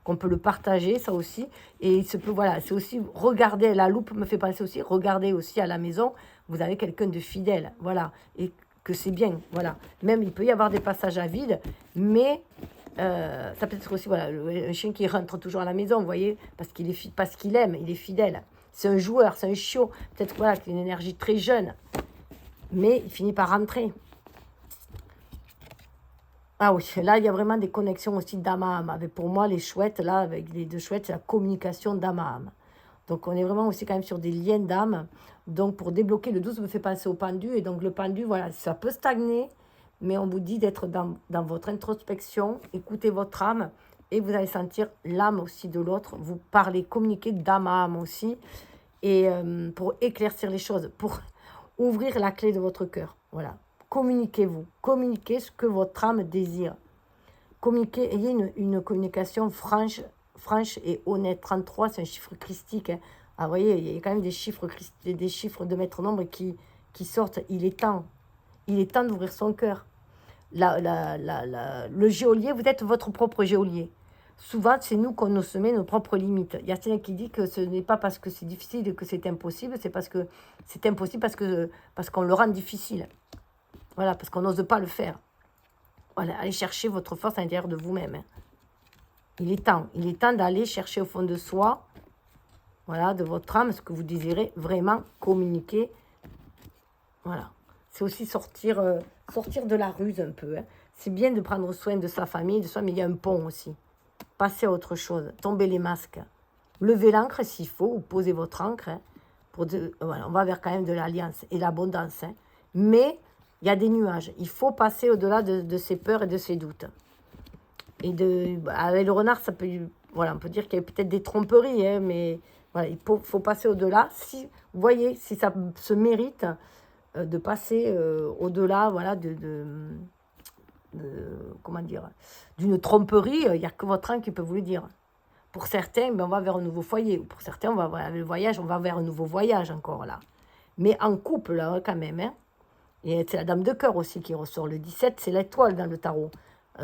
qu'on peut le partager, ça aussi. Et c'est aussi regarder, la loupe me fait penser aussi, regardez aussi à la maison, vous avez quelqu'un de fidèle, voilà, et que c'est bien, voilà. Même, il peut y avoir des passages à vide, mais ça peut être aussi, un chien qui rentre toujours à la maison, vous voyez, parce qu'il aime, il est fidèle. C'est un joueur, c'est un chiot, peut-être qu'il a une énergie très jeune, mais il finit par rentrer. Ah oui, là, il y a vraiment des connexions aussi d'âme à âme. Pour moi, les chouettes, là, avec les 2 chouettes, c'est la communication d'âme à âme. Donc, on est vraiment aussi quand même sur des liens d'âme. Donc, pour débloquer le 12, me fait penser au pendu. Et donc, le pendu, voilà, ça peut stagner, mais on vous dit d'être dans votre introspection, écoutez votre âme, et vous allez sentir l'âme aussi de l'autre. Vous parlez, communiquez d'âme à âme aussi, et pour éclaircir les choses, pour ouvrir la clé de votre cœur. Voilà. Communiquez-vous. Communiquez ce que votre âme désire. Communiquez, ayez une communication franche et honnête. 33, c'est un chiffre christique. Hein. Ah, vous voyez, il y a quand même des chiffres de maître-nombre qui sortent. Il est temps. Il est temps d'ouvrir son cœur. Le geôlier, vous êtes votre propre geôlier. Souvent, c'est nous qu'on nous se met nos propres limites. Il y a quelqu'un qui dit que ce n'est pas parce que c'est difficile que c'est impossible, c'est parce que c'est impossible parce qu'on le rend difficile. Voilà, parce qu'on n'ose pas le faire. Voilà, allez chercher votre force à l'intérieur de vous-même. Hein. Il est temps d'aller chercher au fond de soi, voilà, de votre âme, ce que vous désirez vraiment communiquer. Voilà. C'est aussi sortir de la ruse un peu. Hein. C'est bien de prendre soin de sa famille, de soi, mais il y a un pont aussi. Passez à autre chose, tombez les masques. Levez l'encre s'il faut, ou posez votre encre. Hein, voilà, on va vers quand même de l'alliance et l'abondance. Hein. Mais il y a des nuages. Il faut passer au-delà de ses peurs et de ses doutes. Et avec le renard, ça peut, voilà, on peut dire qu'il y a peut-être des tromperies, hein, mais voilà, il faut passer au-delà. Si, vous voyez, si ça se mérite de passer au-delà, voilà, comment dire, d'une tromperie, il n'y a que votre âme qui peut vous le dire. Pour certains, ben, on va vers un nouveau foyer. Pour certains, on va vers le voyage, on va vers un nouveau voyage encore là. Mais en couple, là, quand même. Hein. Et c'est la dame de cœur aussi qui ressort. Le 17, c'est l'étoile dans le tarot.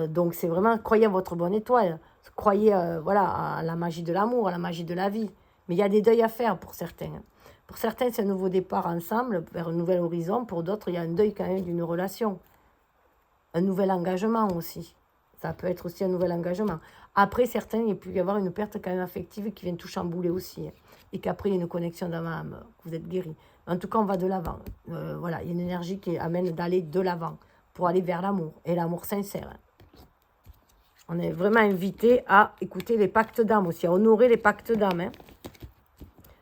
Donc c'est vraiment, croyez en votre bonne étoile. Croyez voilà, à la magie de l'amour, à la magie de la vie. Mais il y a des deuils à faire pour certains. Hein. Pour certains, c'est un nouveau départ ensemble, vers un nouvel horizon. Pour d'autres, il y a un deuil quand même d'une relation. Un nouvel engagement aussi. Ça peut être aussi un nouvel engagement. Après, certains, il peut y avoir une perte quand même affective qui vient tout chambouler aussi. Hein. Et qu'après, il y a une connexion dans l'âme, que vous êtes guéri. En tout cas, on va de l'avant. Voilà, il y a une énergie qui amène d'aller de l'avant pour aller vers l'amour. Et l'amour sincère. Hein. On est vraiment invité à écouter les pactes d'âme aussi, à honorer les pactes d'âme. Hein.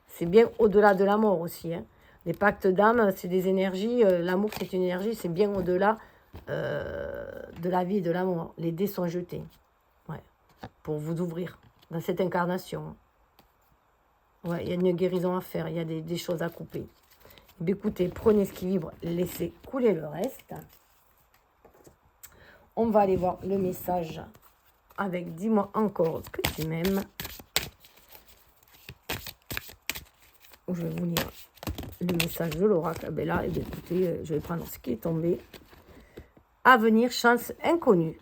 C'est bien au-delà de la mort aussi. Hein. Les pactes d'âme, c'est des énergies. L'amour, c'est une énergie, c'est bien au-delà de la vie et de l'amour. Les dés sont jetés. Ouais. Pour vous ouvrir dans cette incarnation. Ouais, il y a une guérison à faire, il y a des choses à couper. Mais écoutez, prenez ce qui vibre, laissez couler le reste. On va aller voir le message avec dis-moi encore ce que tu m'aimes. Je vais vous lire le message de l'oracle. Ben là, écoutez, je vais prendre ce qui est tombé. Avenir, chance inconnue.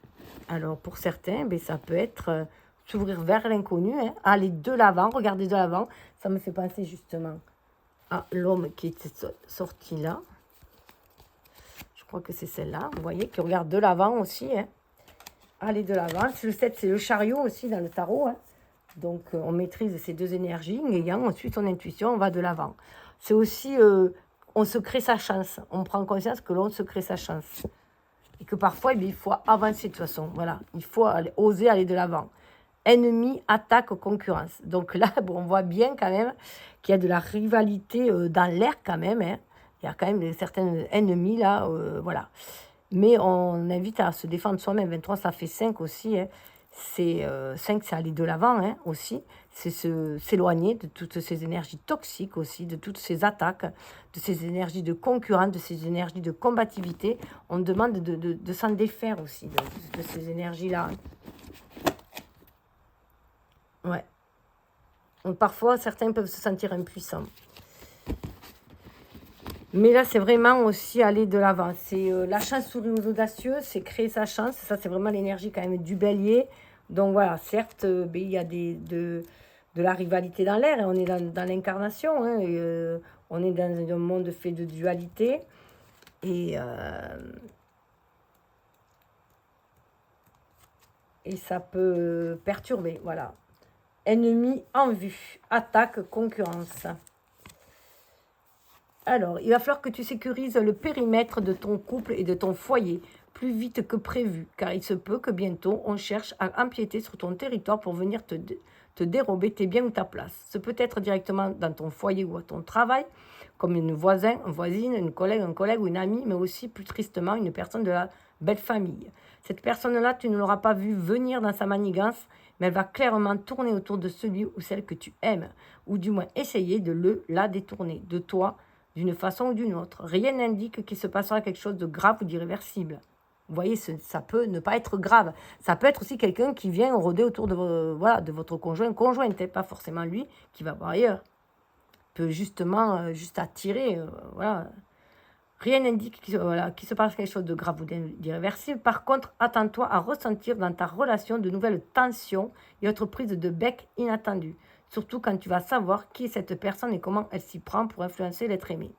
Alors, pour certains, ben, ça peut être s'ouvrir vers l'inconnu, hein, aller de l'avant, regarder de l'avant. Ça me fait penser justement à l'homme qui était sorti là. Je crois que c'est celle-là, vous voyez, qui regarde de l'avant aussi. Hein. Aller de l'avant. Le 7, c'est le chariot aussi dans le tarot. Hein. Donc, on maîtrise ces deux énergies. Ayant ensuite son intuition, on va de l'avant. C'est aussi, on se crée sa chance. On prend conscience que l'on se crée sa chance. Et que parfois, il faut avancer de toute façon. Voilà, il faut oser aller de l'avant. Ennemi, attaque, concurrence. Donc là, bon, on voit bien quand même qu'il y a de la rivalité dans l'air quand même. Hein. Il y a quand même certains ennemis là, voilà. Mais on invite à se défendre soi-même. 23, ça fait 5 aussi. Hein. 5, c'est aller de l'avant hein, aussi. C'est s'éloigner de toutes ces énergies toxiques aussi, de toutes ces attaques, de ces énergies de concurrence, de ces énergies de combativité. On demande de s'en défaire aussi, de ces énergies-là. Ouais. Donc, parfois, certains peuvent se sentir impuissants. Mais là, c'est vraiment aussi aller de l'avant. C'est la chance sourit aux audacieux, c'est créer sa chance. Ça, c'est vraiment l'énergie quand même du bélier. Donc voilà, certes, il y a de la rivalité dans l'air. Hein, on est dans l'incarnation. Hein, on est dans un monde fait de dualité. Et ça peut perturber. Voilà. Ennemi en vue. Attaque, concurrence. Alors, il va falloir que tu sécurises le périmètre de ton couple et de ton foyer plus vite que prévu, car il se peut que bientôt on cherche à empiéter sur ton territoire pour venir te dérober tes biens ou ta place. Ce peut être directement dans ton foyer ou à ton travail, comme une voisine, un collègue ou une amie, mais aussi plus tristement une personne de la belle famille. Cette personne-là, tu ne l'auras pas vue venir dans sa manigance, mais elle va clairement tourner autour de celui ou celle que tu aimes, ou du moins essayer de la détourner de toi, d'une façon ou d'une autre. Rien n'indique qu'il se passera quelque chose de grave ou d'irréversible. Vous voyez, ça peut ne pas être grave. Ça peut être aussi quelqu'un qui vient rôder autour de votre conjointe, pas forcément lui qui va voir ailleurs. peut justement juste attirer, voilà. Rien n'indique qu'il se passe quelque chose de grave ou d'irréversible. Par contre, attends-toi à ressentir dans ta relation de nouvelles tensions et autres prises de bec inattendues. Surtout quand tu vas savoir qui est cette personne et comment elle s'y prend pour influencer l'être aimé.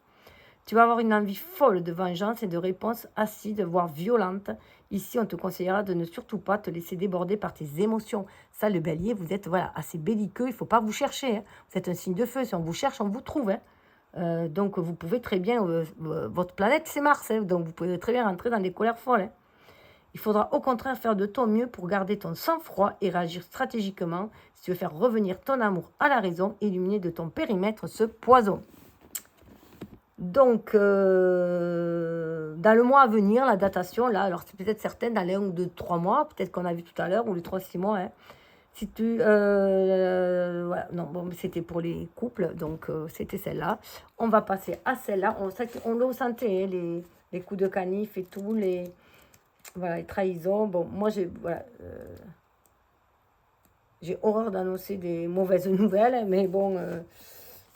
Tu vas avoir une envie folle de vengeance et de réponses acides, voire violentes. Ici, on te conseillera de ne surtout pas te laisser déborder par tes émotions. Ça, le bélier, vous êtes assez belliqueux, il ne faut pas vous chercher. Hein. Vous êtes un signe de feu, si on vous cherche, on vous trouve. Hein. Donc, vous pouvez très bien... votre planète, c'est Mars, hein, donc vous pouvez très bien rentrer dans des colères folles. Hein. Il faudra au contraire faire de ton mieux pour garder ton sang-froid et réagir stratégiquement si tu veux faire revenir ton amour à la raison, éliminer de ton périmètre ce poison. Donc, dans le mois à venir, la datation, là, alors c'est peut-être certaine, dans les 1 ou 2, 3 mois, peut-être qu'on a vu tout à l'heure, ou les 3-6 mois, hein. Si tu... voilà, non, bon, c'était pour les couples, donc c'était celle-là. On va passer à celle-là. On le sentait, hein, les coups de canif et tout, les trahisons. Bon, moi, j'ai horreur d'annoncer des mauvaises nouvelles, mais bon,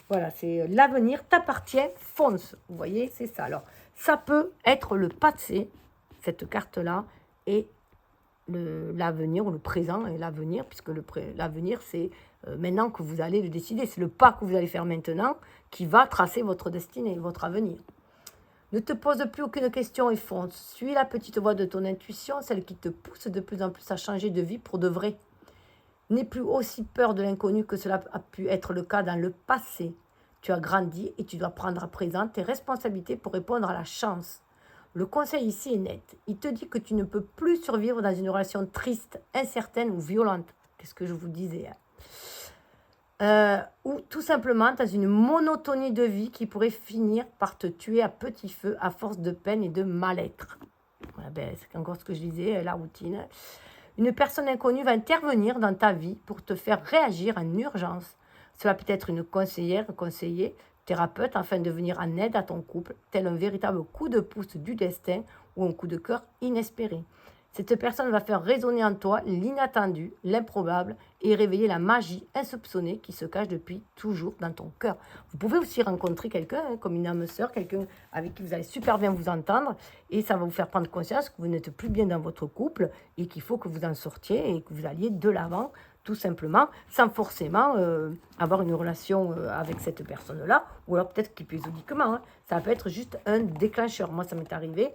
voilà, c'est l'avenir t'appartient, fonce. Vous voyez, c'est ça. Alors, ça peut être le passé, cette carte-là, et l'avenir ou le présent et l'avenir, puisque l'avenir, c'est maintenant que vous allez le décider. C'est le pas que vous allez faire maintenant qui va tracer votre destinée, votre avenir. Ne te pose plus aucune question et fonce. Suis la petite voix de ton intuition, celle qui te pousse de plus en plus à changer de vie pour de vrai. N'aie plus aussi peur de l'inconnu que cela a pu être le cas dans le passé. Tu as grandi et tu dois prendre à présent tes responsabilités pour répondre à la chance. Le conseil ici est net. Il te dit que tu ne peux plus survivre dans une relation triste, incertaine ou violente. Qu'est-ce que je vous disais, hein? Ou tout simplement dans une monotonie de vie qui pourrait finir par te tuer à petit feu à force de peine et de mal-être. Voilà, c'est encore ce que je disais, la routine. Une personne inconnue va intervenir dans ta vie pour te faire réagir en urgence. Cela peut être une conseillère, un conseiller, thérapeute, afin de venir en aide à ton couple, tel un véritable coup de pouce du destin ou un coup de cœur inespéré. Cette personne va faire résonner en toi l'inattendu, l'improbable et réveiller la magie insoupçonnée qui se cache depuis toujours dans ton cœur. Vous pouvez aussi rencontrer quelqu'un, hein, comme une âme sœur, quelqu'un avec qui vous allez super bien vous entendre et ça va vous faire prendre conscience que vous n'êtes plus bien dans votre couple et qu'il faut que vous en sortiez et que vous alliez de l'avant tout simplement, sans forcément avoir une relation avec cette personne-là, ou alors peut-être qu'épisodiquement, hein, ça peut être juste un déclencheur. Moi, ça m'est arrivé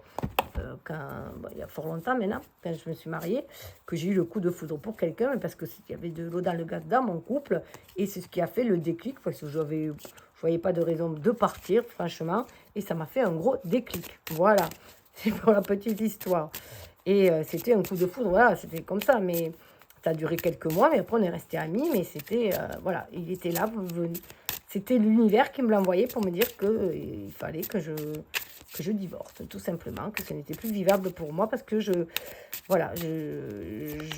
il y a fort longtemps maintenant, quand je me suis mariée, que j'ai eu le coup de foudre pour quelqu'un, parce qu'il y avait de l'eau dans le gaz dans mon couple, et c'est ce qui a fait le déclic, parce que je ne voyais pas de raison de partir, franchement, et ça m'a fait un gros déclic. Voilà, c'est pour la petite histoire. Et c'était un coup de foudre, voilà, c'était comme ça, mais... Ça a duré quelques mois, mais après on est restés amis, mais c'était, voilà, il était là, c'était l'univers qui me l'envoyait pour me dire qu'il fallait que je divorce, tout simplement, que ce n'était plus vivable pour moi, parce que je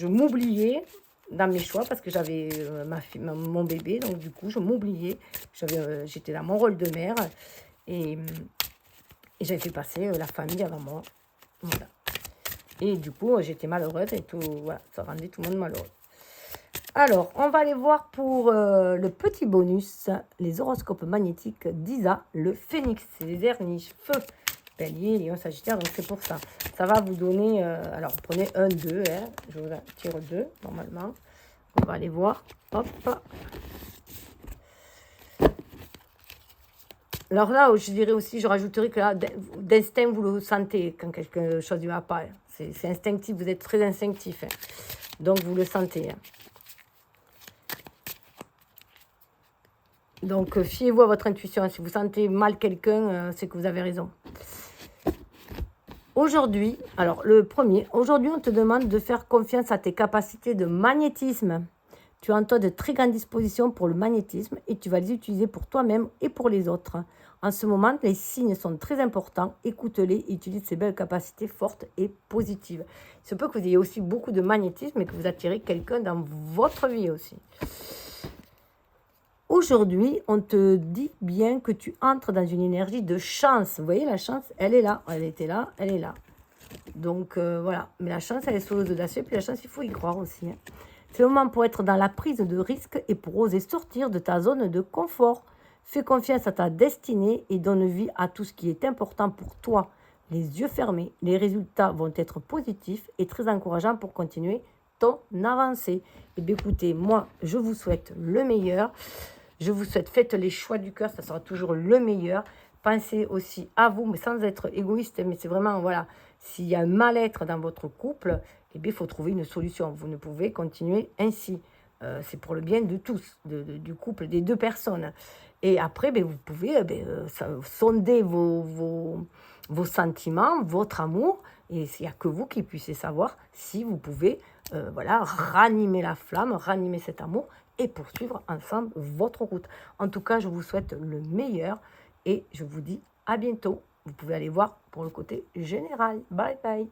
m'oubliais dans mes choix, parce que j'avais mon bébé, donc du coup je m'oubliais, j'étais dans mon rôle de mère, et j'avais fait passer la famille avant moi, voilà. Et du coup, j'étais malheureuse et tout, voilà, ça rendait tout le monde malheureux. Alors, on va aller voir pour le petit bonus, les horoscopes magnétiques d'Isa, le phénix. C'est les Erniches, feu, bélier, lion, sagittaire, donc c'est pour ça. Ça va vous donner, alors prenez 1, 2, hein, je vous en tire 2, normalement. On va aller voir, hop. Alors là, je dirais aussi, je rajouterais que là, d'instinct, vous le sentez quand quelque chose ne va pas. C'est instinctif, vous êtes très instinctif. Hein. Donc, vous le sentez. Hein. Donc, fiez-vous à votre intuition. Si vous sentez mal quelqu'un, c'est que vous avez raison. Aujourd'hui, alors le premier, aujourd'hui, on te demande de faire confiance à tes capacités de magnétisme. Tu as en toi de très grandes dispositions pour le magnétisme et tu vas les utiliser pour toi-même et pour les autres. En ce moment, les signes sont très importants. Écoute-les et utilise ces belles capacités fortes et positives. Il se peut que vous ayez aussi beaucoup de magnétisme et que vous attirez quelqu'un dans votre vie aussi. Aujourd'hui, on te dit bien que tu entres dans une énergie de chance. Vous voyez, la chance, elle est là. Elle était là, elle est là. Donc, voilà. Mais la chance, elle est sur le audacieux. Puis la chance, il faut y croire aussi. Hein. C'est le moment pour être dans la prise de risque et pour oser sortir de ta zone de confort. Fais confiance à ta destinée et donne vie à tout ce qui est important pour toi. Les yeux fermés, les résultats vont être positifs et très encourageants pour continuer ton avancée. Et bien écoutez, moi, je vous souhaite le meilleur. Je vous souhaite, faites les choix du cœur, ça sera toujours le meilleur. Pensez aussi à vous, mais sans être égoïste, mais c'est vraiment, voilà, s'il y a un mal-être dans votre couple, eh bien, il faut trouver une solution. Vous ne pouvez continuer ainsi. C'est pour le bien de tous, du couple, des deux personnes. Et après, ben, vous pouvez sonder vos sentiments, votre amour, et il n'y a que vous qui puissiez savoir si vous pouvez voilà, ranimer la flamme, ranimer cet amour et poursuivre ensemble votre route. En tout cas, je vous souhaite le meilleur et je vous dis à bientôt. Vous pouvez aller voir pour le côté général. Bye bye.